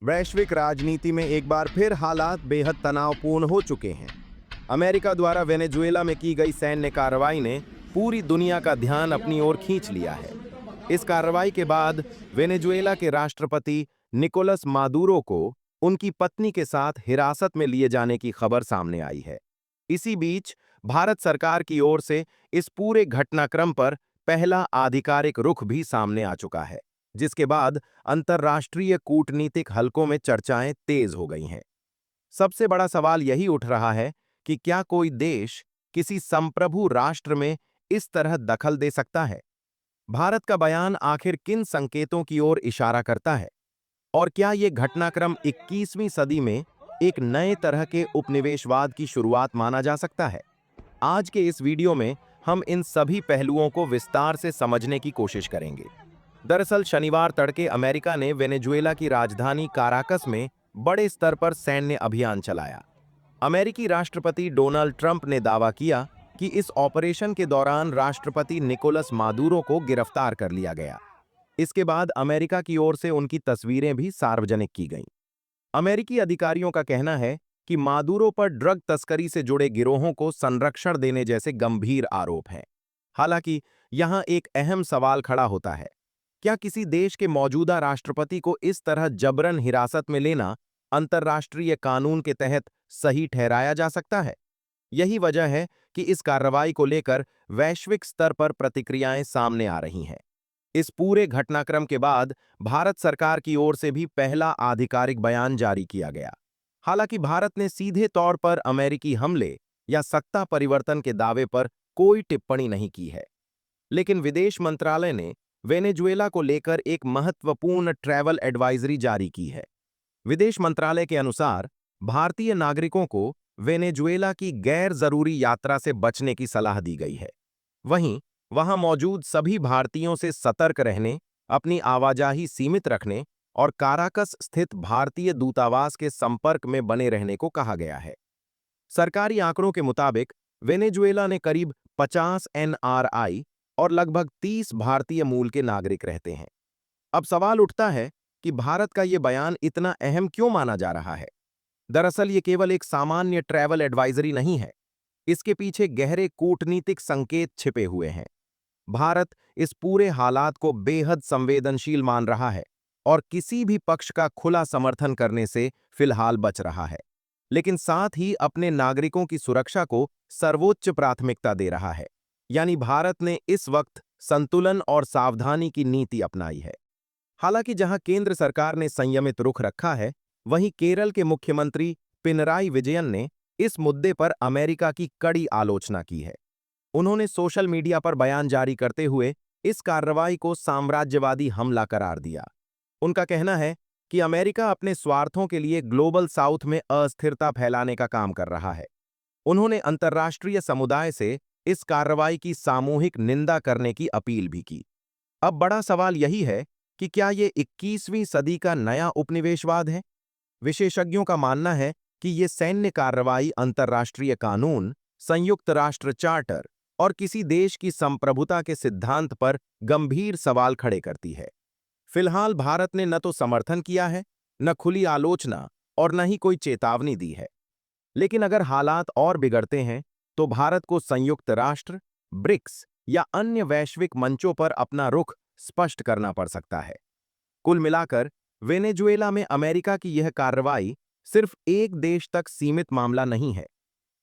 वैश्विक राजनीति में एक बार फिर हालात बेहद तनावपूर्ण हो चुके हैं। अमेरिका द्वारा वेनेजुएला में की गई सैन्य कार्रवाई ने पूरी दुनिया का ध्यान अपनी ओर खींच लिया है। इस कार्रवाई के बाद वेनेजुएला के राष्ट्रपति निकोलस मादुरो को उनकी पत्नी के साथ हिरासत में लिए जाने की खबर सामने आई है। इसी बीच भारत सरकार की ओर से इस पूरे घटनाक्रम पर पहला आधिकारिक रुख भी सामने आ चुका है, जिसके बाद अंतर्राष्ट्रीय कूटनीतिक हलकों में चर्चाएं तेज हो गई हैं। सबसे बड़ा सवाल यही उठ रहा है कि क्या कोई देश किसी संप्रभु राष्ट्र में इस तरह दखल दे सकता है? भारत का बयान आखिर किन संकेतों की ओर इशारा करता है? और क्या ये घटनाक्रम 21वीं सदी में एक नए तरह के उपनिवेशवाद की शुरुआत माना जा सकता है? आज के इस वीडियो में हम इन सभी पहलुओं को विस्तार से समझने की कोशिश करेंगे। दरअसल शनिवार तड़के अमेरिका ने वेनेजुएला की राजधानी काराकस में बड़े स्तर पर सैन्य अभियान चलाया। अमेरिकी राष्ट्रपति डोनाल्ड ट्रंप ने दावा किया कि इस ऑपरेशन के दौरान राष्ट्रपति निकोलस मादुरो को गिरफ्तार कर लिया गया। इसके बाद अमेरिका की ओर से उनकी तस्वीरें भी सार्वजनिक की गईं। अमेरिकी अधिकारियों का कहना है कि मादुरो पर ड्रग तस्करी से जुड़े गिरोहों को संरक्षण देने जैसे गंभीर आरोप हैं। हालांकि यहां एक अहम सवाल खड़ा होता है, क्या किसी देश के मौजूदा राष्ट्रपति को इस तरह जबरन हिरासत में लेना अंतर्राष्ट्रीय कानून के तहत सही ठहराया जा सकता है? यही वजह है कि इस कार्रवाई को लेकर वैश्विक स्तर पर प्रतिक्रियाएं सामने आ रही हैं। इस पूरे घटनाक्रम के बाद भारत सरकार की ओर से भी पहला आधिकारिक बयान जारी किया गया। हालांकि भारत ने सीधे तौर पर अमेरिकी हमले या सत्ता परिवर्तन के दावे पर कोई टिप्पणी नहीं की है, लेकिन विदेश मंत्रालय ने वेनेजुएला को लेकर एक महत्वपूर्ण ट्रैवल एडवाइजरी जारी की है। विदेश मंत्रालय के अनुसार भारतीय नागरिकों को वेनेजुएला की गैर जरूरी यात्रा से बचने की सलाह दी गई है। वहीं वहां मौजूद सभी भारतीयों से सतर्क रहने, अपनी आवाजाही सीमित रखने और काराकस स्थित भारतीय दूतावास के संपर्क में बने रहने को कहा गया है। सरकारी आंकड़ों के मुताबिक वेनेजुएला ने करीब 50 एनआरआई और लगभग 30 भारतीय मूल के नागरिक रहते हैं। अब सवाल उठता है कि भारत का यह बयान इतना अहम क्यों माना जा रहा है? दरअसल ये केवल एक सामान्य ट्रैवल एडवाइजरी नहीं है। इसके पीछे गहरे कूटनीतिक संकेत छिपे हुए हैं। भारत इस पूरे हालात को बेहद संवेदनशील मान रहा है और किसी भी पक्ष का खुला समर्थन करने से फिलहाल बच रहा है, लेकिन साथ ही अपने नागरिकों की सुरक्षा को सर्वोच्च प्राथमिकता दे रहा है। यानी भारत ने इस वक्त संतुलन और सावधानी की नीति अपनाई है। हालांकि जहां केंद्र सरकार ने संयमित रुख रखा है, वहीं केरल के मुख्यमंत्री पिनराई विजयन ने इस मुद्दे पर अमेरिका की कड़ी आलोचना की है। उन्होंने सोशल मीडिया पर बयान जारी करते हुए इस कार्रवाई को साम्राज्यवादी हमला करार दिया। उनका कहना है कि अमेरिका अपने स्वार्थों के लिए ग्लोबल साउथ में अस्थिरता फैलाने का काम कर रहा है। उन्होंने अंतर्राष्ट्रीय समुदाय से इस कार्रवाई की सामूहिक निंदा करने की अपील भी की। अब बड़ा सवाल यही है कि क्या ये 21वीं सदी का नया उपनिवेशवाद है? विशेषज्ञों का मानना है कि ये सैन्य कार्रवाई अंतर्राष्ट्रीय कानून, संयुक्त राष्ट्र चार्टर और किसी देश की संप्रभुता के सिद्धांत पर गंभीर सवाल खड़े करती है। फिलहाल भारत ने न तो समर्थन किया है, न खुली आलोचना और न ही कोई चेतावनी दी है। लेकिन अगर हालात और बिगड़ते हैं तो भारत को संयुक्त राष्ट्र, ब्रिक्स या अन्य वैश्विक मंचों पर अपना रुख स्पष्ट करना पड़ सकता है। कुल मिलाकर वेनेजुएला में अमेरिका की यह कार्रवाई सिर्फ एक देश तक सीमित मामला नहीं है।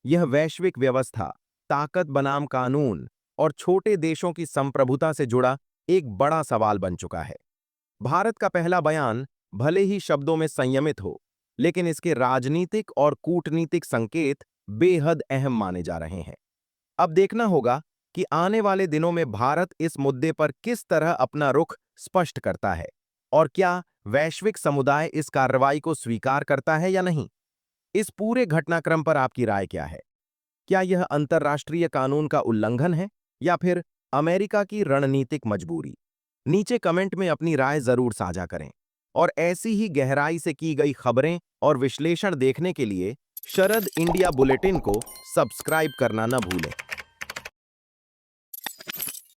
यह वैश्विक व्यवस्था, ताकत बनाम कानून और छोटे देशों की संप्रभुता से जुड़ा एक बड़ा सवाल बन चुका है। भारत का पहला बयान भले ही शब्दों में संयमित हो, लेकिन इसके राजनीतिक और कूटनीतिक संकेत बेहद अहम माने जा रहे हैं। अब देखना होगा कि आने वाले दिनों में भारत इस मुद्दे पर किस तरह अपना रुख स्पष्ट करता है और क्या वैश्विक समुदाय इस कार्रवाई को स्वीकार करता है या नहीं। इस पूरे घटनाक्रम पर आपकी राय क्या है? क्या यह अंतर्राष्ट्रीय कानून का उल्लंघन है या फिर अमेरिका की रणनीतिक मजबूरी? नीचे कमेंट में अपनी राय जरूर साझा करें और ऐसी ही गहराई से की गई खबरें और विश्लेषण देखने के लिए शरद इंडिया बुलेटिन को सब्सक्राइब करना न भूलें।